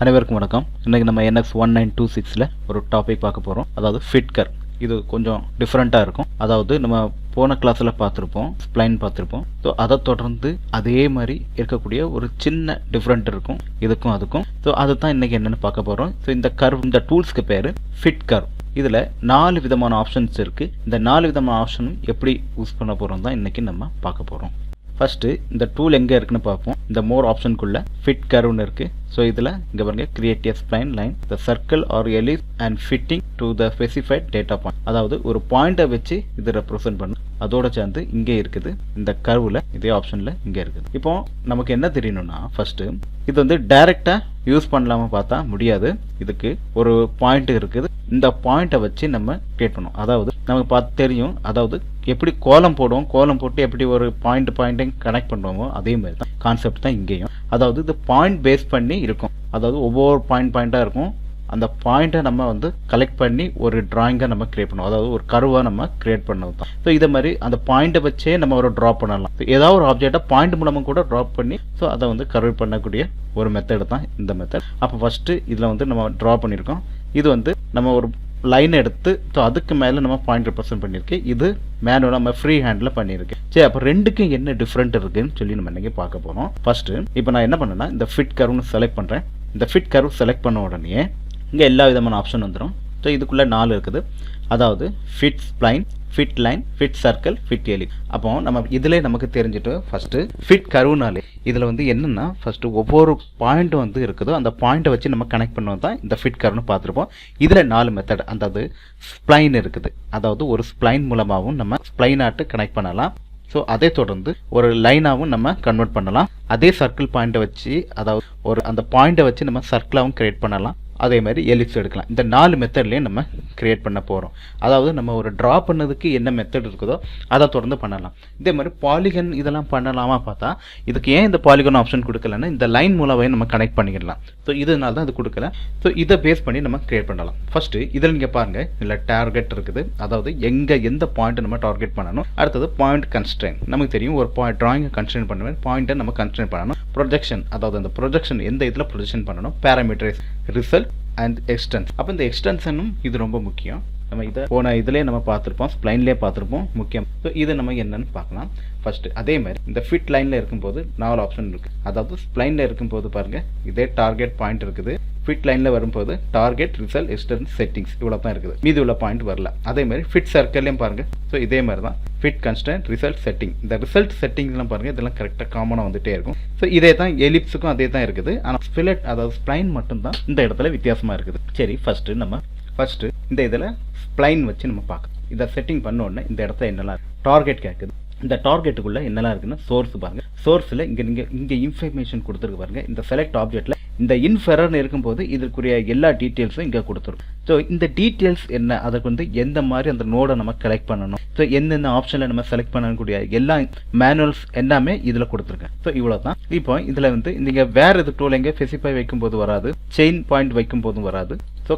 அனைவருக்கும் வணக்கம். இன்றைக்கி நம்ம NX 1926ல் ஒரு டாபிக் பார்க்க போகிறோம். அதாவது ஃபிட் கர்வ். இது கொஞ்சம் டிஃப்ரெண்ட்டாக இருக்கும். அதாவது நம்ம போன கிளாஸில் பார்த்துருப்போம், ஸ்ப்ளைன் பார்த்துருப்போம். ஸோ அதை தொடர்ந்து அதே மாதிரி இருக்கக்கூடிய ஒரு சின்ன டிஃப்ரெண்ட் இருக்கும் இதுக்கும் அதுக்கும். ஸோ அதை தான் இன்றைக்கி என்னென்னு பார்க்க போகிறோம். ஸோ இந்த கர்வ், இந்த டூல்ஸ்க்கு பேர் ஃபிட் கர்வ். இதில் 4 விதமான ஆப்ஷன்ஸ் இருக்குது. இந்த 4 விதமான ஆப்ஷனும் எப்படி யூஸ் பண்ண போகிறோம் தான் இன்றைக்கி நம்ம பார்க்க போகிறோம். ஃபஸ்ட்டு இந்த டூல் எங்கே இருக்குன்னு பார்ப்போம். இந்த மோர் ஆப்ஷனுக்குள்ளே ஃபிட் கர்வ்னு இருக்குது. ஸோ இதில் இங்கே பாருங்க, create a spline line the circle or ellipse and fitting to the specified data point. அதாவது ஒரு பாயிண்ட்டை வச்சு இது ரெப்ரசென்ட் பண்ணும். அதோட சேர்ந்து இங்கே இருக்குது இந்த கர்வில், இதே ஆப்ஷனில் இங்கே இருக்குது. இப்போ நமக்கு என்ன தெரியணும்னா, ஃபஸ்ட்டு இது வந்து டைரெக்டாக யூஸ் பண்ணலாமா பார்த்தா முடியாது. இதுக்கு ஒரு பாயிண்ட் இருக்குது. இந்த பாயிண்ட்டை வச்சு நம்ம கிரியேட் பண்ணுவோம். அதாவது நமக்கு பார்த்து தெரியும், அதாவது எப்படி கோலம் போடுவோம், கோலம் போட்டு எப்படி ஒரு பாயிண்ட்டையும் கனெக்ட் பண்ணுவோமோ அதே மாதிரி தான் கான்செப்ட் தான் இங்கேயும். அதாவது இது பாயிண்ட் பேஸ் பண்ணி இருக்கும். அதாவது ஒவ்வொரு பாயிண்ட்டாக இருக்கும். அந்த பாயிண்ட்டை நம்ம வந்து கலெக்ட் பண்ணி ஒரு டிராயிங்கை நம்ம கிரியேட் பண்ணுவோம். அதாவது ஒரு கர்வாக நம்ம கிரியேட் பண்ணது தான். ஸோ இதை மாதிரி அந்த பாயிண்ட்டை வச்சே நம்ம ஒரு ட்ரா பண்ணலாம். ஏதாவது ஒரு ஆப்ஜெக்டை பாயிண்ட் மூலமாக கூட ட்ரா பண்ணி ஸோ அதை வந்து கர்வ் பண்ணக்கூடிய ஒரு மெத்தட் தான் இந்த மெத்தட். அப்போ ஃபஸ்ட்டு இதில் வந்து நம்ம ட்ரா பண்ணியிருக்கோம். இது வந்து நம்ம ஒரு லைன் எடுத்து ஸோ அதுக்கு மேலே நம்ம பாயிண்ட் ரெப்ரசென்ட் பண்ணியிருக்கு. இது மேனுவலாக நம்ம ஃப்ரீ ஹேண்டில் பண்ணியிருக்கு. சரி, அப்போ ரெண்டுக்கும் என்ன டிஃப்ரெண்ட் இருக்குன்னு சொல்லி நம்ம இன்றைக்கி பார்க்க போகிறோம். ஃபஸ்ட்டு இப்போ நான் என்ன பண்ணேன்னா, இந்த ஃபிட் கர்வ்னு செலக்ட் பண்ணுறேன். இந்த ஃபிட் கர்வ் செலக்ட் பண்ண உடனே இங்கே எல்லா விதமான ஆப்ஷன் வந்துடும். ஸோ இதுக்குள்ளே 4 இருக்குது. அதாவது fit spline, fit line, fit circle, fit ellipse. அப்போ நம்ம இதில் நமக்கு தெரிஞ்சுட்டு ஃபஸ்ட்டு ஃபிட் கர்வ்னாலே இதில் வந்து என்னென்னா, ஃபஸ்ட்டு ஒவ்வொரு பாயிண்ட் வந்து இருக்குதோ அந்த பாயிண்ட்டை வச்சு நம்ம கனெக்ட் பண்ணுவோம் தான் இந்த ஃபிட் கர்வ்னு பார்த்துருப்போம். இதில் 4 மெத்தட். அதாவது ஸ்ப்ளைன் இருக்குது. அதாவது ஒரு ஸ்ப்ளைன் மூலமாகவும் நம்ம ஸ்ப்ளைன் ஆட்டு கனெக்ட் பண்ணலாம். ஸோ அதை தொடர்ந்து ஒரு லைனாகவும் நம்ம கன்வெர்ட் பண்ணலாம். அதே சர்க்கிள் பாயிண்ட்டை வச்சு, அதாவது ஒரு அந்த பாயிண்ட்டை வச்சு நம்ம சர்க்கிளாகவும் கிரியேட் பண்ணலாம். அதே மாதிரி எலிப்ஸ் எடுக்கலாம். இந்த 4 மெத்தட்லேயும் நம்ம கிரியேட் பண்ண போகிறோம். அதாவது நம்ம ஒரு ட்ரா பண்ணதுக்கு என்ன மெத்தட் இருக்குதோ அதை தொடர்ந்து பண்ணலாம். இதே மாதிரி பாலிகன் இதெல்லாம் பண்ணலாமா பார்த்தா, இதுக்கு ஏன் இந்த பாலிகன் ஆப்ஷன் கொடுக்கலன்னா, இந்த லைன் மூலமே நம்ம கனெக்ட் பண்ணிக்கலாம். ஸோ இதனால தான் இது கொடுக்கல. ஸோ இதை பேஸ் பண்ணி நம்ம கிரியேட் பண்ணலாம். ஃபஸ்ட்டு இதில் நீங்கள் பாருங்கள், இல்லை டார்கெட் இருக்குது. அதாவது எந்த பாயிண்ட்டை நம்ம டார்கெட் பண்ணணும். அடுத்தது பாயிண்ட் கன்ஸ்ட்ரெயின். நமக்கு தெரியும், ஒரு ட்ராயிங்கை கன்ஸ்ட்ரெயின் பண்ணுவேன், பாயிண்ட்டை நம்ம கன்ஸ்ட்ரெயின் பண்ணணும். ப்ரொஜெக்ஷன், அதாவது அந்த ப்ரொஜெக்ஷன் எந்த இதில் ப்ரொஜெக்ஷன் பண்ணணும். பேராமீட்டரைஸ், ரிசல்ட் அண்ட் எக்ஸ்டென்ஸ். அப்போ இந்த எக்ஸ்டென்ஷனும் இது ரொம்ப முக்கியம். நம்ம இதை போன இதிலே நம்ம பார்த்துருப்போம், ஸ்ப்ளைன்லேயே பார்த்துருப்போம், முக்கியம். ஸோ இதை நம்ம என்னன்னு பார்க்கலாம். ஃபஸ்ட்டு அதே மாதிரி இந்த ஃபிட் லைனில் இருக்கும்போது 4 ஆப்ஷன் இருக்குது. அதாவது ஸ்ப்ளைனில் இருக்கும்போது பாருங்கள், இதே டார்கெட் பாயிண்ட் இருக்குது. ஃபிட் லைனில் வரும்போது டார்கெட், ரிசல்ட், எக்ஸ்டென்ஸ், செட்டிங்ஸ் இவ்வளோ தான் இருக்குது. மீதி உள்ள பாயிண்ட் வரல. அதே மாதிரி ஃபிட் சர்க்கிள்லையும் பாருங்கள். ஸோ இதே மாதிரி தான் ஃபிட் கன்ஸ்டன்ட், ரிசல்ட், செட்டிங். இந்த ரிசல்ட் செட்டிங்லாம் பாருங்கள், இதெல்லாம் கரெக்டாக காமனாக வந்துகிட்டே இருக்கும். ஸோ இதே தான் எலிப்ஸுக்கும் அதே தான் இருக்குது. ஆனால் ஸ்பிலட், அதாவது ஸ்ப்ளைன் மட்டும்தான் இந்த இடத்துல வித்தியாசமாக இருக்குது. சரி, ஃபஸ்ட்டு இந்த இதில் ஸ்ப்ளைன் வச்சு நம்ம பார்க்கலாம். இதை செட்டிங் பண்ண உடனே இந்த இடத்துல என்னெல்லாம் டார்கெட் கேட்குது. இந்த டார்கெட்டுக்குள்ளே என்னெல்லாம் இருக்குன்னா, சோர்ஸ் பாருங்கள். சோர்ஸில் இங்கே இன்ஃபர்மேஷன் கொடுத்துருக்கு பாருங்கள். இந்த செலக்ட் ஆப்ஜெக்ட்டில் இந்த இன்ஃபெரர்னு இருக்கும்போது இதுக்குரிய எல்லா டீட்டெயில்ஸும் இங்கே கொடுத்துரும். ஸோ இந்த டீட்டெயில்ஸ் என்ன, அதுக்கு வந்து எந்த மாதிரி அந்த நோடை நம்ம கலெக்ட் பண்ணணும், ஸோ எந்தெந்த ஆப்ஷனில் நம்ம செலக்ட் பண்ணக்கூடிய எல்லா மேனுவல்ஸ் எல்லாமே இதில் கொடுத்துருக்கேன். ஸோ இவ்வளோ தான். இப்போ இதில் வந்து நீங்கள் வேறு இது டூல் எங்கே ஸ்பெசிஃபை வைக்கும்போது வராது, செயின் பாயிண்ட் வைக்கும் போதும் வராது. ஸோ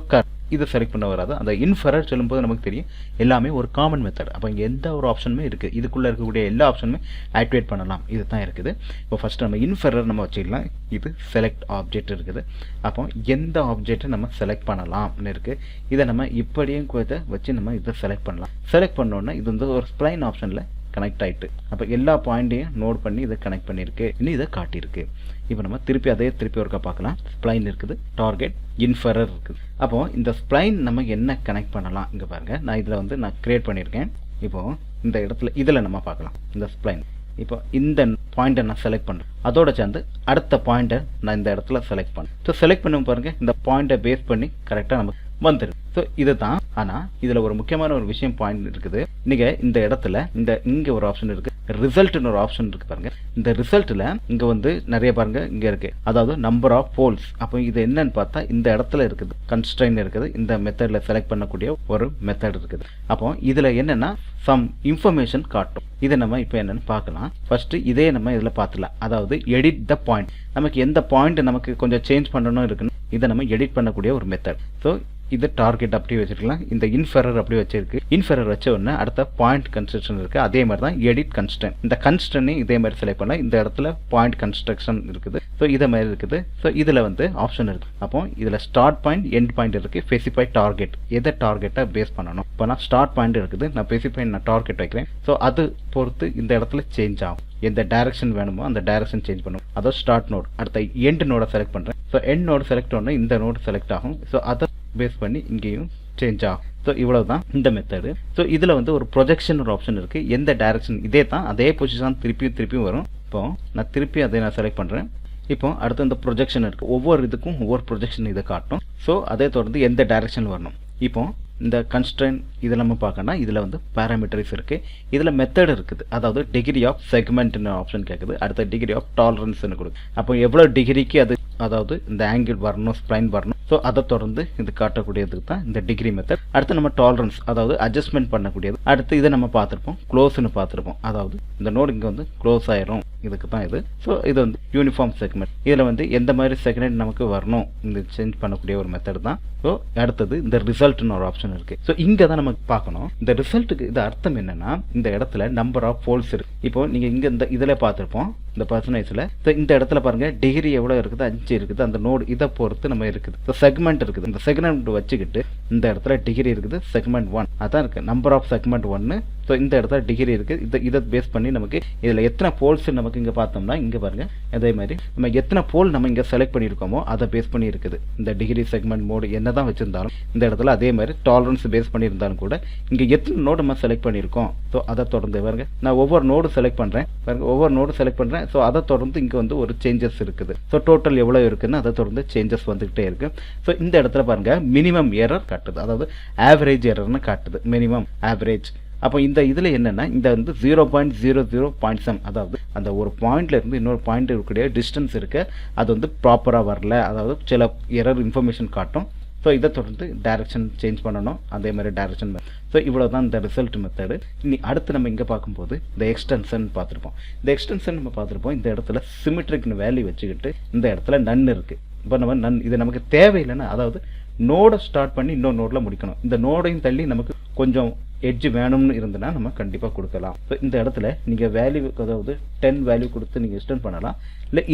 இதை செலக்ட் பண்ண வராது. அந்த இன்ஃபெரர் சொல்லும்போது நமக்கு தெரியும் எல்லாமே ஒரு காமன் மெத்தட். அப்போ இங்கே எந்த ஒரு ஆப்ஷனுமே இருக்குது. இதுக்குள்ளே இருக்கக்கூடிய எல்லா ஆப்ஷனுமே ஆக்டிவேட் பண்ணலாம். இது தான் இருக்குது. இப்போ ஃபஸ்ட்டு நம்ம இன்ஃபெரர் நம்ம வச்சுக்கலாம். இது செலக்ட் ஆப்ஜெக்ட் இருக்குது. அப்போ எந்த ஆப்ஜெக்டை நம்ம செலக்ட் பண்ணலாம்னு இருக்குது. இதை நம்ம இப்படியும் வச்சு நம்ம இதை செலக்ட் பண்ணலாம். செலக்ட் பண்ணோன்னா இது வந்து ஒரு ஸ்ப்ளைன் ஆப்ஷனில் கனெக்ட் ஆகிட்டு, அப்போ எல்லா பாயிண்ட்டையும் நோட் பண்ணி இதை கனெக்ட் பண்ணியிருக்கு, இன்னும் இதை காட்டியிருக்கு. இப்போ நம்ம திருப்பி ஒருக்கா பார்க்கலாம். ஸ்ப்ளைன் இருக்குது, டார்கெட், இன்ஃபெரர் இருக்குது. அப்போது இந்த ஸ்ப்ளைன் நம்ம என்ன கனெக்ட் பண்ணலாம் இங்கே பாருங்கள். நான் இதில் வந்து நான் கிரியேட் பண்ணியிருக்கேன். இப்போது இந்த இடத்துல இதில் நம்ம பார்க்கலாம் இந்த ஸ்ப்ளைன். இப்போ இந்த பாயிண்ட்டை நான் செலக்ட் பண்ணுறேன். அதோட சேர்ந்து அடுத்த பாயிண்ட்டை நான் இந்த இடத்துல செலக்ட் பண்ணேன். ஸோ செலக்ட் பண்ண பாருங்கள், இந்த பாயிண்ட்டை பேஸ் பண்ணி கரெக்டாக நமக்கு வந்துருக்கு. ஸோ இது தான். ஆனால் இதில் ஒரு முக்கியமான ஒரு விஷயம் பாயிண்ட் இருக்குது. நீங்கள் இந்த இடத்துல இங்கே ஒரு ஆப்ஷன் இருக்குது, ரிசல்ட்னு ஒரு ஆப்ஷன் இருக்குது பாருங்கள். இந்த ரிசல்ட்டில் இங்கே வந்து நிறைய பாருங்கள் இங்கே இருக்குது, அதாவது நம்பர் ஆஃப் போல்ஸ். அப்போ இது என்னன்னு பார்த்தா இந்த இடத்துல இருக்குது, கன்ஸ்ட்ரெயின் இருக்குது. இந்த மெத்தடில் செலக்ட் பண்ணக்கூடிய ஒரு மெத்தட் இருக்குது. அப்போ இதில் என்னென்னா சம் இன்ஃபர்மேஷன் காட்டும். இதை நம்ம இப்போ என்னென்னு பார்க்கலாம். ஃபஸ்ட்டு இதே நம்ம இதில் பார்த்துக்கலாம். அதாவது எடிட் த பாயிண்ட். நமக்கு எந்த பாயிண்ட் நமக்கு கொஞ்சம் சேஞ்ச் பண்ணணும் இருக்குன்னு இதை நம்ம எடிட் பண்ணக்கூடிய ஒரு மெத்தட். ஸோ இது டார்கெட் அப்படி வச்சிருக்கலாம். இந்த இன்ஃபெரர் அப்படி வச்சிருக்கு. இன்ஃபெரர் வச்ச உடனே அடுத்த பாயிண்ட் கன்ஸ்ட்ரக்ஷன் இருக்கு. அதே மாதிரி தான் எடிட் கன்ஸ்ட்ரக்ட். இந்த கன்ஸ்ட்ரக்ட் இதே மாதிரி செலக்ட் பண்ணலாம். இந்த இடத்துல பாயிண்ட் கன்ஸ்ட்ரக்ஷன் இருக்குது. ஸோ இதை மாதிரி இருக்குது. ஸோ இதில் வந்து ஆப்ஷன் இருக்கு. அப்போ இதில் ஸ்டார்ட் பாயிண்ட் எண்ட் பாயிண்ட் இருக்கு. ஸ்பெசிஃபை டார்கெட் எதை டார்கெட்டை பேஸ் பண்ணணும். இப்போ நான் ஸ்டார்ட் பாயிண்ட் இருக்குது, நான் ஸ்பெசிஃபை நான் டார்கெட் வைக்கிறேன். ஸோ அது பொறுத்து இந்த இடத்துல சேஞ்ச் ஆகும். எந்த டைரக்ஷன் வேணுமோ அந்த டைரக்ஷன் சேஞ்ச் பண்ணும். அதாவது ஸ்டார்ட் நோட். அடுத்த எண்ட் நோட செலக்ட் பண்ணுறேன். ஸோ எண்ட் நோடு செலக்ட் பண்ணால் இந்த நோடு செலக்ட் ஆகும். ஸோ அதை பேஸ் பண்ணி இங்கேயும் சேஞ்ச் ஆகும். ஸோ இவ்வளவு தான் இந்த மெத்தடு. ஸோ இதில் வந்து ஒரு ப்ரொஜெக்ஷன் ஒரு ஆப்ஷன் இருக்குது. எந்த டைரக்ஷன் இதே தான், அதே பொசிஷன் திருப்பியும் வரும். இப்போ நான் திருப்பி அதை நான் செலக்ட் பண்ணுறேன். இப்போ அடுத்து இந்த ப்ரொஜெக்ஷன் இருக்குது. ஒவ்வொரு இதுக்கும் ஒவ்வொரு ப்ரொஜெக்ஷன் இதை காட்டும். ஸோ அதே தொடர்ந்து எந்த டைரக்ஷன் வரணும். இப்போ இந்த கன்ஸ்ட்ரெயின் இதில் நம்ம பார்க்கணும்னா இதில் வந்து பேராமீட்டர்ஸ் இருக்குது. இதில் மெத்தட் இருக்குது. அதாவது டிகிரி ஆஃப் செக்மெண்ட்னு ஆப்ஷன் கேட்குது. அடுத்த டிகிரி ஆஃப் டாலரன்ஸ்னு கொடுக்கு. அப்போ எவ்வளோ டிகிரிக்கு அது அதாவது இந்த ஆங்கிள் வரணும், ஸ்ப்ளைன் வரணும். ஸோ அதை தொடர்ந்து இது காட்டக்கூடியதுக்கு தான் இந்த டிகிரி மெத்தட். அடுத்து நம்ம டாலரன்ஸ் அதாவது அட்ஜஸ்ட்மெண்ட் பண்ணக்கூடியது. அடுத்து இதை நம்ம பார்த்துருப்போம், க்ளோஸ்னு பார்த்துருப்போம். அதாவது இந்த நோடு இங்கே வந்து க்ளோஸ் ஆயிரும், இதுக்கு தான் இது. ஸோ இது வந்து யூனிஃபார்ம் செக்மெண்ட். இதில் வந்து எந்த மாதிரி செக்மெண்ட் நமக்கு வரணும் இந்த சேஞ்ச் பண்ணக்கூடிய ஒரு மெத்தட் தான். ஸோ அடுத்தது இந்த ரிசல்ட்னு ஒரு ஆப்ஷன் இருக்கு. ஸோ இங்கே தான் நமக்கு பார்க்கணும் இந்த ரிசல்ட்டுக்கு இது அர்த்தம் என்னன்னா இந்த இடத்துல நம்பர் ஆஃப் போல்ஸ் இருக்கு. இப்போ நீங்கள் இங்கே இந்த இதில் பார்த்துருப்போம் இந்த பர்சன்டேஜில். ஸோ இந்த இடத்துல பாருங்க டிகிரி எவ்வளோ இருக்குது, 5 இருக்குது. அந்த நோடு இதை பொறுத்து நம்ம இருக்குது. ஸோ செக்மெண்ட் இருக்குது. இந்த செக்மெண்ட் வச்சுக்கிட்டு இந்த இடத்துல டிகிரி இருக்குது, செக்மெண்ட் 1 அதான் இருக்குது, நம்பர் ஆஃப் செக்மெண்ட் 1. ஸோ இந்த இடத்துல டிகிரி இருக்குது. இதை பேஸ் பண்ணி நமக்கு இதில் எத்தனை போல்ஸ் நமக்கு இங்கே பார்த்தோம்னா இங்கே பாருங்க அதே மாதிரி நம்ம எத்தனை போல் நம்ம இங்கே செலக்ட் பண்ணியிருக்கோமோ அதை பேஸ் பண்ணி இருக்குது. இந்த டிகிரி செக்மெண்ட் மோடு என்ன தான் வச்சிருந்தாலும் இந்த இடத்துல அதே மாதிரி டாலரன்ஸ் பேஸ் பண்ணியிருந்தாலும் கூட இங்கே எத்தனை நோடு நம்ம செலக்ட் பண்ணியிருக்கோம். ஸோ அதை தொடர்ந்து பாருங்க நான் ஒவ்வொரு நோடு செலக்ட் பண்ணுறேன். பாருங்க ஒவ்வொரு நோடு செலக்ட் பண்ணுறேன். ஸோ அதை தொடர்ந்து இங்கே வந்து ஒரு சேஞ்சஸ் இருக்குது. ஸோ டோட்டல் எவ்வளோ இருக்குன்னு அதை தொடர்ந்து சேஞ்சஸ் வந்துகிட்டே இருக்கு. ஸோ இந்த இடத்துல பாருங்க மினிமம் எரர் காட்டுது, அதாவது ஆவரேஜ் எரர்னு காட்டுது, மினிமம் ஆவரேஜ். அப்போ இந்த இதில் என்னென்னா இந்த வந்து 0.00.7 அதாவது அந்த ஒரு பாயிண்ட்ல இருந்து இன்னொரு பாயிண்ட் இருக்கக்கூடிய டிஸ்டன்ஸ் இருக்கு, அது வந்து ப்ராப்பராக வரல, அதாவது சில எரர் இன்ஃபர்மேஷன் காட்டும். ஸோ இதை தொடர்ந்து டைரக்ஷன் சேஞ்ச் பண்ணணும், அதே மாதிரி டைரக்ஷன். ஸோ இவ்வளோ தான் இந்த ரிசல்ட் மெத்தடு. இனி அடுத்து நம்ம இங்கே பார்க்கும்போது இந்த எக்ஸ்டென்ஷன் பார்த்துருப்போம். இந்த எக்ஸ்டென்ஷன் நம்ம பார்த்துருப்போம். இந்த இடத்துல சிமெட்ரிக்னு வேல்யூ வச்சுக்கிட்டு இந்த இடத்துல நன் இருக்குது. இப்போ நம்ம நன் இது நமக்கு தேவையில்லைன்னா அதாவது நோடை ஸ்டார்ட் பண்ணி இன்னொரு நோடில் முடிக்கணும். இந்த நோடையும் தள்ளி நமக்கு கொஞ்சம் எட்ஜ் வேணும்னு இருந்ததுன்னா நம்ம கண்டிப்பாக கொடுக்கலாம். ஸோ இந்த இடத்துல நீங்கள் வேல்யூ அதாவது 10 வேல்யூ கொடுத்து நீங்கள் எக்ஸ்டெண்ட் பண்ணலாம்.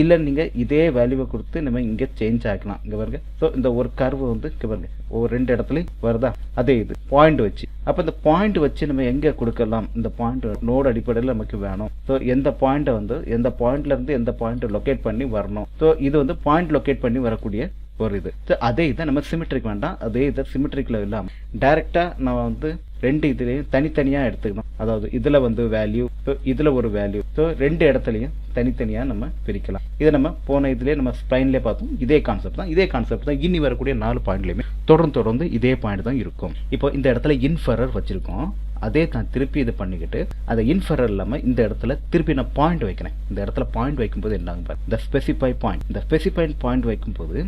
இல்லை நீங்கள் இதே வேல்யூவை கொடுத்து நம்ம இங்கே சேஞ்ச் ஆக்கலாம். இங்கே பாருங்க. ஸோ இந்த ஒரு கர்வு வந்து இங்கே பாருங்க ஒரு 2 இடத்துலையும் வருதா, அதே இது பாயிண்ட் வச்சு. அப்போ இந்த பாயிண்ட் வச்சு நம்ம எங்கே கொடுக்கலாம், இந்த பாயிண்ட் நோடு அடிப்படையில் நமக்கு வேணும். ஸோ எந்த பாயிண்ட்டை வந்து எந்த பாயிண்ட்ல இருந்து எந்த பாயிண்ட் லொக்கேட் பண்ணி வரணும். ஸோ இது வந்து பாயிண்ட் லொக்கேட் பண்ணி வரக்கூடிய ஒரு இது. அதே இதை நம்ம சிமெட்ரிக் வேண்டாம், அதே இதை சிமெட்ரிக்கில் இல்லாமல் டைரெக்டாக நம்ம வந்து 2 இதுலேயும் தனித்தனியாக எடுத்துக்கணும். அதாவது இதில் வந்து வேல்யூ, இதில் ஒரு வேல்யூ. ஸோ 2 இடத்துலையும் தனித்தனியாக நம்ம பிரிக்கலாம். இதை நம்ம போன இதுலேயே நம்ம ஸ்பைன்லேயே பார்த்தோம். இதே கான்செப்ட் தான் இனி வரக்கூடிய 4 பாயிண்ட்லையுமே தொடர்ந்து இதே பாயிண்ட் தான் இருக்கும். இப்போ இந்த இடத்துல இன்ஃபரர் வச்சிருக்கோம். அதே நான் திருப்பி இது பண்ணிக்கிட்டு அதை இன்ஃபரர் இல்லாமல் இந்த இடத்துல திருப்பி நான் பாயிண்ட் வைக்கிறேன். இந்த இடத்துல பாயிண்ட் வைக்கும்போது என்னங்க பாரு, இந்த ஸ்பெசிஃபை பாயிண்ட். இந்த ஸ்பெசிஃபை பாயிண்ட் வைக்கும்போது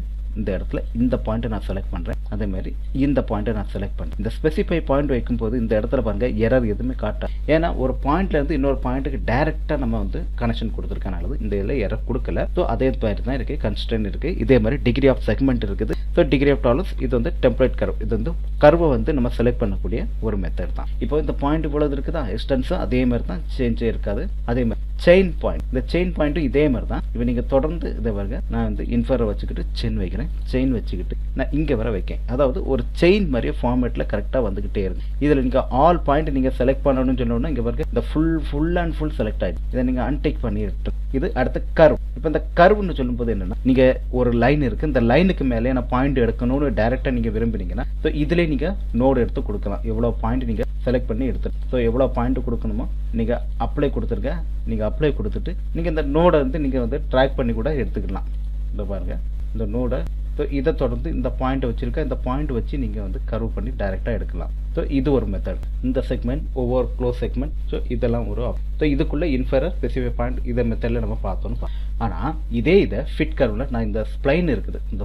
இந்த இடத்துல இந்த பாயிண்ட்டை நான் செலக்ட் பண்ணுறேன், அதே மாதிரி இந்த பாயிண்ட்டை நான் செலக்ட் பண்ணுறேன். இந்த ஸ்பெசிஃபை பாயிண்ட் வைக்கும்போது இந்த இடத்துல பாருங்க எரர் எதுவுமே காட்டாது. ஏன்னா ஒரு பாயிண்ட்லேருந்து இன்னொரு பாயிண்ட்டுக்கு டைரெக்டாக நம்ம வந்து கனெக்ஷன் கொடுத்துருக்கனால இந்த இதில் எரர் கொடுக்கல. ஸோ அதே மாதிரி தான் இருக்குது, கன்ஸ்ட்ரெயின் இருக்குது. இதே மாதிரி டிகிரி ஆஃப் செக்மெண்ட் இருக்குது. ஸோ டிகிரி ஆஃப் டாலர்ஸ் இது வந்து டெம்ப்ளேட் கர்வ். இது வந்து கர்வை வந்து நம்ம செலக்ட் பண்ணக்கூடிய ஒரு மெத்தட் தான். இப்போ இந்த பாயிண்ட் இவ்வளவு இருக்குதா, எக்ஸ்டென்ஸும் அதே மாதிரி தான், சேஞ்சே இருக்காது. அதே மாதிரி செயின் பாயிண்ட், இந்த செயின் பாயிண்ட்டும் இதே மாதிரி தான். இப்போ நீங்கள் தொடர்ந்து இதை பாருங்க நான் வந்து இன்ஃபரை வச்சுக்கிட்டு செயின் வைக்கிறேன், செயின் வச்சுக்கிட்டு நான் இங்கே வர வைக்கேன். அதாவது ஒரு செயின் மாதிரியே ஃபார்மேட்டில் கரெக்டாக வந்துக்கிட்டே இருக்கு. இதில் நீங்கள் ஆல் பாயிண்ட் நீங்கள் செலக்ட் பண்ணணும்னு சொன்னோன்னா இங்கே பாருங்க இந்த ஃபுல் அண்ட் ஃபுல் செலக்ட் ஆகிடும். இதை நீங்கள் அன்டேக் பண்ணிட்டு இது அடுத்த கர்வ். இப்போ இந்த கர்வ்னு சொல்லும்போது என்னன்னா நீங்கள் ஒரு லைன் இருக்குது, இந்த லைனுக்கு மேலே நான் பாயிண்ட் எடுக்கணும்னு டேரெக்டாக நீங்கள் விரும்பினீங்கன்னா ஸோ இதிலே நீங்கள் நோடு எடுத்து கொடுக்கலாம். எவ்வளோ பாயிண்ட் நீங்கள் செலக்ட் பண்ணி எடுத்துட்டு ஸோ எவ்வளோ பாயிண்ட் கொடுக்கணுமோ நீங்கள் அப்ளை கொடுத்துருங்க. நீங்கள் அப்ளை கொடுத்துட்டு நீங்கள் இந்த நோடை வந்து நீங்கள் வந்து ட்ராக் பண்ணி கூட எடுத்துக்கலாம். இந்த பாருங்க இந்த நோடை. ஸோ இதை தொடர்ந்து இந்த பாயிண்ட் வச்சுருக்க, இந்த பாயிண்ட் வச்சு நீங்கள் வந்து கர்வ் பண்ணி டைரெக்டாக எடுக்கலாம். ஸோ இது ஒரு மெத்தட். இந்த செக்மெண்ட் ஒவ்வொரு க்ளோஸ் செக்மெண்ட். ஸோ இதெல்லாம் ஒரு ஸோ இதுக்குள்ளே இன்ஃபரர் ஸ்பெசிஃபை பாயிண்ட் இதை மெத்தடில் நம்ம பார்த்தோன்னு. ஆனால் இதை ஃபிட் கர்வில் நான் இந்த ஸ்ப்ளைன் இருக்குது இந்த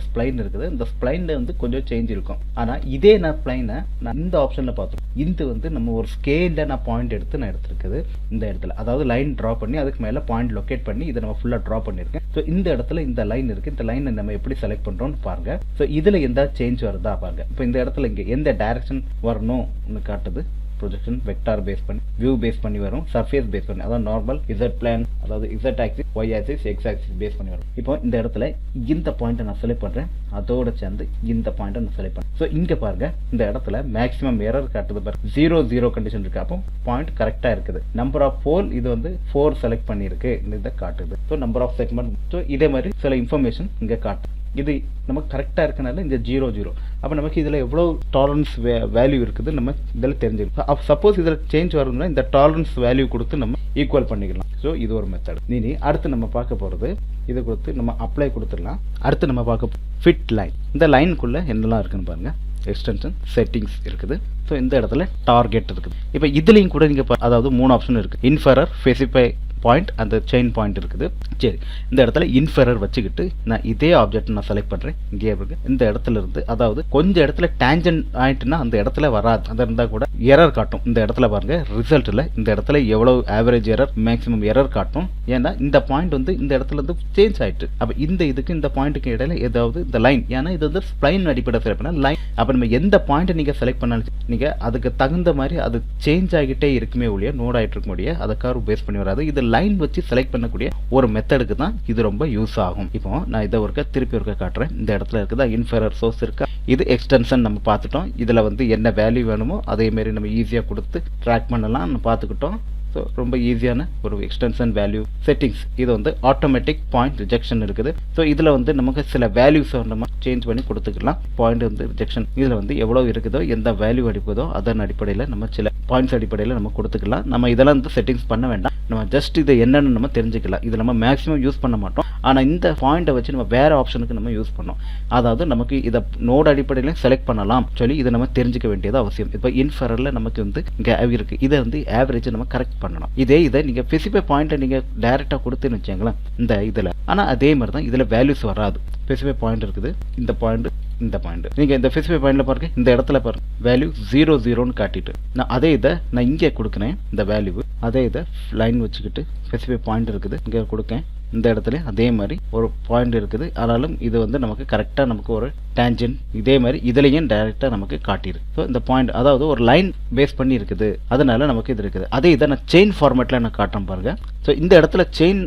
ஸ்ப்ளைனில் வந்து கொஞ்சம் சேஞ்ச் இருக்கும். ஆனால் இதே நான் ஸ்ப்ளைனை நான் இந்த ஆப்ஷனில் பார்த்தோம். இது வந்து நம்ம ஒரு ஸ்கேலில் நான் பாயிண்ட் எடுத்து நான் எடுத்துருக்குது இந்த இடத்துல, அதாவது லைன் ட்ரா பண்ணி அதுக்கு மேலே பாயிண்ட் லொக்கேட் பண்ணி இதை நம்ம ஃபுல்லாக ட்ரா பண்ணியிருக்கேன். ஸோ இந்த இடத்துல இந்த லைன் இருக்குது. இந்த லைனை நம்ம எப்படி செலக்ட் பண்ணுறோம்னு பாருங்க. ஸோ இதில் எந்த சேஞ்ச் வருதா பாருங்க. இப்போ இந்த இடத்துல இங்கே எந்த டைரக்ஷன் வரணும்னு காட்டுது. ப்ரொஜெக்ஷன் வெக்டார் பேஸ் பண்ணி, வியூ பேஸ் பண்ணி வரும், சர்ஃபேஸ் பேஸ் பண்ணி, அதாவது நார்மல் இசட் பிளான், அதாவது Z axis, Y axis, X axis base பண்ணி வரும். இப்போ இந்த இடத்துல இந்த பாயிண்ட்டை நான் செலக்ட் பண்ணுறேன், அதோட சேர்ந்து இந்த பாயிண்ட்டை நான் செலக்ட் பண்ணுறேன். ஸோ இங்கே பாருங்க இந்த இடத்துல மேக்ஸிமம் எரர் காட்டுது பாருங்க. 0 கண்டிஷன் இருக்கு. அப்போ பாயிண்ட் கரெக்டாக இருக்குது. நம்பர் ஆஃப் போல் இது வந்து 4 செலக்ட் பண்ணியிருக்கு, இதை காட்டுது. So number of segment. So இதே மாதிரி சில இன்ஃபர்மேஷன் இங்கே காட்டு. இது நமக்கு கரெக்டாக இருக்கனால இந்த 0 அப்போ நமக்கு இதில் எவ்வளோ டாலரன்ஸ் வேல்யூ இருக்குது நம்ம இதில் தெரிஞ்சுக்கலாம். சப்போஸ் இதில் சேஞ்ச் வரணும்னா இந்த டாலரன்ஸ் வேல்யூ கொடுத்து நம்ம ஈக்குவல் பண்ணிக்கலாம். ஸோ இது ஒரு மெத்தட். நீ அடுத்து நம்ம பார்க்க போகிறது இதை கொடுத்து நம்ம அப்ளை கொடுத்துடலாம். அடுத்து நம்ம பார்க்க ஃபிட் லைன். இந்த லைனுக்குள்ளே என்னெல்லாம் இருக்குன்னு பாருங்கள். எக்ஸ்டென்ஷன் செட்டிங்ஸ் இருக்குது. ஸோ இந்த இடத்துல டார்கெட் இருக்குது. இப்போ இதுலேயும் கூட நீங்கள் அதாவது 3 ஆப்ஷன் இருக்குது. இன்ஃபரர், ஸ்பெசிஃபை பாயிண்ட், அந்த செயின் பாயிண்ட் இருக்குது. சரி, இந்த இடத்துல இன்ஃபரர் வச்சுக்கிட்டு நான் இதே ஆப்ஜெக்ட் நான் செலக்ட் பண்ணுறேன். இங்கே இருக்கு இந்த இடத்துல இருந்து, அதாவது கொஞ்சம் இடத்துல டேஞ்சன்ட் ஆயிட்டுனா அந்த இடத்துல வராது. அது இருந்தால் கூட எரர் காட்டும். இந்த இடத்துல பாருங்க ரிசல்ட்டில் இந்த இடத்துல எவ்வளவு ஆவரேஜ் எரர், மேக்ஸிமம் எரர் காட்டும். ஏன்னா இந்த பாயிண்ட் வந்து இந்த இடத்துல இருந்து சேஞ்ச் ஆயிட்டு. அப்போ இதுக்கு இந்த பாயிண்ட்டுக்கு இடையில ஏதாவது இந்த லைன், ஏன்னா இது வந்து ஸ்ப்ளைன் அடிப்படை செலக்ட் பண்ண லைன். அப்போ நம்ம எந்த பாயிண்ட்டை நீங்கள் செலக்ட் பண்ணாலும் நீங்கள் அதுக்கு தகுந்த மாதிரி அது சேஞ்ச் ஆகிட்டே இருக்குமே ஒழிய, நோட் ஆகிட்டு இருக்க முடியாது, அதை கர்வ் பேஸ் பண்ணி வராது. இது லைன் வச்சு செலக்ட் பண்ணக்கூடிய ஒரு மெத்தடுக்கு தான் இது ரொம்ப யூஸ் ஆகும். இப்போ நான் இதை திருப்பி காட்டுறேன். இந்த இடத்துல இருக்குதா இன்ஃபரர் சோர்ஸ் இருக்கா, இது எக்ஸ்டென்ஷன் நம்ம பார்த்துட்டோம். இதில் வந்து என்ன வேல்யூ வேணுமோ அதே மாதிரி நம்ம ஈஸியாக கொடுத்து ட்ராக் பண்ணலாம் பார்த்துக்கிட்டோம். ஸோ ரொம்ப ஈஸியான ஒரு எக்ஸ்டென்ஷன் வேல்யூ செட்டிங்ஸ். இது வந்து ஆட்டோமேட்டிக் பாயிண்ட் ரிஜெக்ஷன் இருக்குது. ஸோ இதில் வந்து நமக்கு சில வேல்யூஸை நம்ம சேஞ்ச் பண்ணி கொடுத்துக்கலாம். பாயிண்ட் வந்து ரிஜெக்ஷன் இதில் வந்து எவ்வளோ இருக்குதோ, எந்த வேல்யூ அடிப்பதோ அதன் அடிப்படையில் நம்ம சில பாயிண்ட்ஸ் அடிப்படையில் நம்ம கொடுத்துக்கலாம். நம்ம இதெல்லாம் வந்து செட்டிங்ஸ் பண்ண வேண்டாம். நம்ம ஜஸ்ட் இதை என்னென்னு நம்ம தெரிஞ்சுக்கலாம். இது நம்ம மேக்ஸிமம் யூஸ் பண்ண மாட்டோம். ஆனால் இந்த பாயிண்ட்டை வச்சு நம்ம வேறு ஆப்ஷனுக்கு நம்ம யூஸ் பண்ணோம். அதாவது நமக்கு இதை நோட் அடிப்படையில் செலக்ட் பண்ணலாம் சொல்லி இதை நம்ம தெரிஞ்சுக்க வேண்டியது அவசியம். இப்போ இன்ஃபரரில் நமக்கு வந்து இங்கே இருக்குது. இதை வந்து ஆவரேஜ் நம்ம கரெக்ட் பண்ணணும். இதை நீங்கள் ஸ்பெசிஃபை பாயிண்ட்டை நீங்கள் டைரெக்டாக கொடுத்துன்னு வச்சுங்களேன் இந்த இதில். ஆனால் அதே மாதிரி தான் இதில் வேல்யூஸ் வராது. ஸ்பெசிஃபை பாயிண்ட் இருக்குது, இந்த பாயிண்ட், இந்த பாயிண்ட். நீங்கள் இந்த ஸ்பெசிஃபை பாயிண்டில் பாருங்க, இந்த இடத்துல பாருங்க வேல்யூ 0 காட்டிட்டு நான் அதே இதை நான் இங்கே கொடுக்குறேன். இந்த வேல்யூ அதே இதை லைன் வச்சுக்கிட்டு ஸ்பெசிஃபை பாயிண்ட் இருக்குது இங்கே கொடுக்கேன். இந்த இடத்துல அதே மாதிரி ஒரு பாயிண்ட் இருக்குது. ஆனாலும் இது வந்து நமக்கு கரெக்டாக நமக்கு ஒரு டேஞ்சன் இதே மாதிரி இதுலேயும் டைரெக்டாக நமக்கு காட்டிடு. ஸோ இந்த பாயிண்ட் அதாவது ஒரு லைன் பேஸ் பண்ணி இருக்குது, அதனால நமக்கு இது இருக்குது. அதே இதை நான் செயின் ஃபார்மேட்டில் நான் காட்டுறேன் பாருங்க. ஸோ இந்த இடத்துல செயின்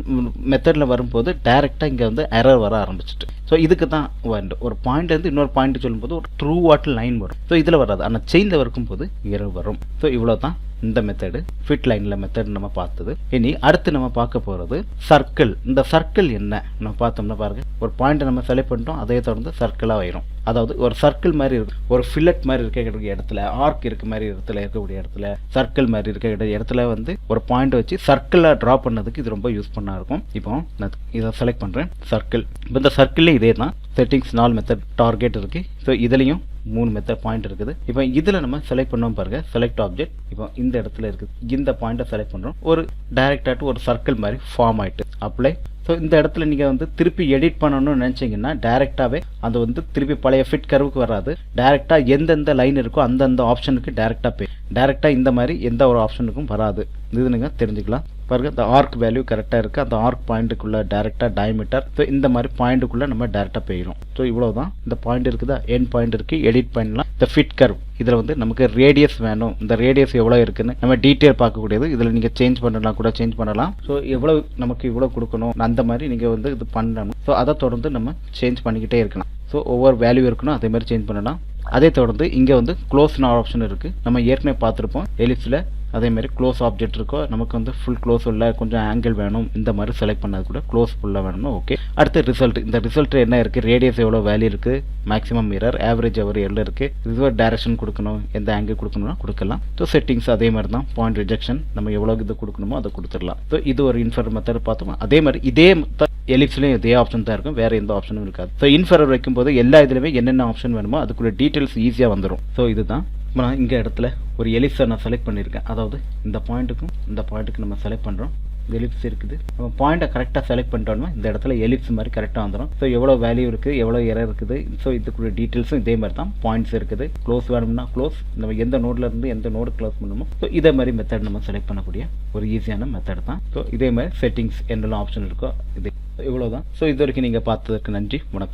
மெத்தடில் வரும்போது டைரெக்டாக இங்கே வந்து எரர் வர ஆரம்பிச்சிட்டு. ஸோ இதுக்கு தான் ஒரு பாயிண்ட் வந்து இன்னொரு பாயிண்ட் சொல்லும்போது ஒரு ட்ரூ வாட் லைன் வரும். ஸோ இதில் வராது, ஆனால் செயினில் இருக்கும்போது எரர் வரும். ஸோ இவ்வளோ தான் இந்த மெத்தடு, ஃபிட் லைனில் மெத்தட் நம்ம பார்த்தது. இனி அடுத்து நம்ம பார்க்க போகிறது சர்க்கிள். இந்த சர்க்கிள் என்ன நம்ம பார்த்தோம்னா பாருங்க, ஒரு பாயிண்ட் நம்ம செலக்ட் பண்ணிட்டோம், அதே தொடர்ந்து சர்க்கிளாக ஆயிரும். அதாவது ஒரு சர்க்கிள் மாதிரி இருக்கும், ஒரு ஃபில்லட் மாதிரி இருக்கக்கூடிய இடத்துல, ஆர்க் இருக்க மாதிரி இடத்துல இருக்கக்கூடிய இடத்துல, சர்க்கிள் மாதிரி இருக்க இடத்துல வந்து ஒரு பாயிண்ட் வச்சு சர்க்கிளாக ட்ரா பண்ணதுக்கு இது ரொம்ப யூஸ் பண்ணா இருக்கும். இப்போ நான் இதை செலக்ட் பண்ணுறேன் சர்க்கிள். இப்போ இந்த சர்க்கிள்லேயும் இதே தான் செட்டிங்ஸ் 4 மெத்தட், டார்கெட் இருக்குது. ஸோ இதுலேயும் 3 மெத்தட் பாயிண்ட் இருக்குது. இப்போ இதில் நம்ம செலக்ட் பண்ணோம் பாருங்க, செலக்ட் ஆப்ஜெக்ட். இப்போ இந்த இடத்துல இருக்குது, இந்த பாயிண்ட்டை செலக்ட் பண்ணுறோம். ஒரு டைரக்டாக ஒரு சர்க்கிள் மாதிரி ஃபார்ம் ஆகிட்டு அப்ளை. ஸோ இந்த இடத்துல நீங்கள் வந்து திருப்பி எடிட் பண்ணணும்னு நினச்சிங்கன்னா டைரெக்டாகவே அது வந்து திருப்பி பழைய ஃபிட் கர்வுக்கு வராது. டைரெக்டாக எந்தெந்த லைன் இருக்கோ அந்தந்த ஆப்ஷனுக்கு டைரெக்டாக இந்த மாதிரி எந்த ஒரு ஆப்ஷனுக்கும் வராது. இது நீங்கள் தெரிஞ்சுக்கலாம். பாருங்க, இந்த ஆர்க் வேல்யூ கரெக்டாக இருக்குது. அந்த ஆர்க் பாயிண்ட்டுக்குள்ளே டேரெக்டாக டயமீட்டர். ஸோ இந்த மாதிரி பாயிண்ட்டுக்குள்ளே நம்ம டேரெக்டாக போயிடும். ஸோ இவ்வளோ தான். இந்த பாயிண்ட் இருக்குதா, எண்ட் பாயிண்ட் இருக்குது, எடிட் பண்ணலாம். இந்த ஃபிட் கர்வ் இதில் வந்து நமக்கு ரேடியஸ் வேணும். இந்த ரேடியஸ் எவ்வளோ இருக்குன்னு நம்ம டீட்டெயில் பார்க்கக்கூடியது. இதில் நீங்கள் சேஞ்ச் பண்ணலாம், கூட சேஞ்ச் பண்ணலாம். ஸோ எவ்வளோ நமக்கு இவ்வளோ கொடுக்கணும் அந்த மாதிரி நீங்கள் வந்து இது பண்ணணும். ஸோ அதை தொடர்ந்து நம்ம சேஞ்ச் பண்ணிக்கிட்டே இருக்கலாம். ஸோ ஒவ்வொரு வேல்யூ இருக்கணும், அதே மாதிரி சேஞ்ச் பண்ணலாம். அதே தொடர்ந்து இங்கே வந்து க்ளோஸ்னு ஆப்ஷன் இருக்குது. நம்ம ஏற்கனவே பார்த்துருப்போம் எலிப்ஸில். அதே மாதிரி க்ளோஸ் ஆப்ஜெக்ட் இருக்கோ, நமக்கு வந்து ஃபுல் க்ளோஸ் உள்ள கொஞ்சம் ஆங்கிள் வேணும், இந்த மாதிரி செலக்ட் பண்ணது கூட க்ளோஸ் ஃபுல்லாக வேணும்னா ஓகே. அடுத்து ரிசல்ட். இந்த ரிசல்ட் என்ன இருக்குது, ரேடியஸ் எவ்வளோ வேல்யூ இருக்குது, மேக்ஸிமம் மிரர், ஆவரேஜ் அவர் எவ்வளோ இருக்குது, ரிவர்ஸ் டைரக்ஷன் கொடுக்கணும், எந்த ஆங்கிள் கொடுக்கணும்னா கொடுக்கலாம். ஸோ செட்டிங்ஸ் அதே மாதிரி தான். பாயிண்ட் ரிஜெக்ஷன் நம்ம எவ்வளோ இது கொடுக்கணுமோ அதை கொடுத்துடலாம். ஸோ இது ஒரு இன்ஃபர் மெத்தட் பார்த்தோம். அதே மாதிரி இதே எலிப்ஸ்லையும் இதே ஆப்ஷன் தான் இருக்கும், வேறு எந்த ஆப்ஷனும் இருக்காது. ஸோ இன்ஃபரர் வைக்கும்போது எல்லா இதுலையுமே என்னென்ன ஆப்ஷன் வேணுமோ அதுக்குள்ள டீட்டெயில்ஸ் ஈஸியாக வந்துடும். ஸோ இதுதான் இப்போ நான் இங்கே இடத்துல ஒரு எலிப்ஸை நான் செலக்ட் பண்ணியிருக்கேன். அதாவது இந்த பாயிண்ட்டுக்கும் இந்த பாயிண்ட்டுக்கு நம்ம செலக்ட் பண்ணுறோம். எலிப்ஸ் இருக்குது. நம்ம பாயிண்ட்டை கரெக்டாக செலக்ட் பண்ணிட்டோம்னா இந்த இடத்துல எலிப்ஸ் மாதிரி கரெக்டாக வந்துடும். ஸோ எவ்வளோ வேல்யூ இருக்குது, எவ்வளோ எரர் இருக்குது, ஸோ இதுக்குரிய டீட்டெயில்ஸும் இதே மாதிரி தான். பாயிண்ட்ஸ் இருக்குது. க்ளோஸ் வேணும்னா க்ளோஸ், நம்ம எந்த நோடில் இருந்து எந்த நோடு க்ளோஸ் பண்ணணுமோ ஸோ இதே மாதிரி மெத்தட் நம்ம செலக்ட் பண்ணக்கூடிய ஒரு ஈஸியான மெத்தட் தான். ஸோ இதே மாதிரி செட்டிங்ஸ் என்னெல்லாம் ஆப்ஷன் இருக்கோ இது இவ்வளோ தான். ஸோ இது வரைக்கும் நீங்கள் பார்த்ததுக்கு நன்றி. வணக்கம்.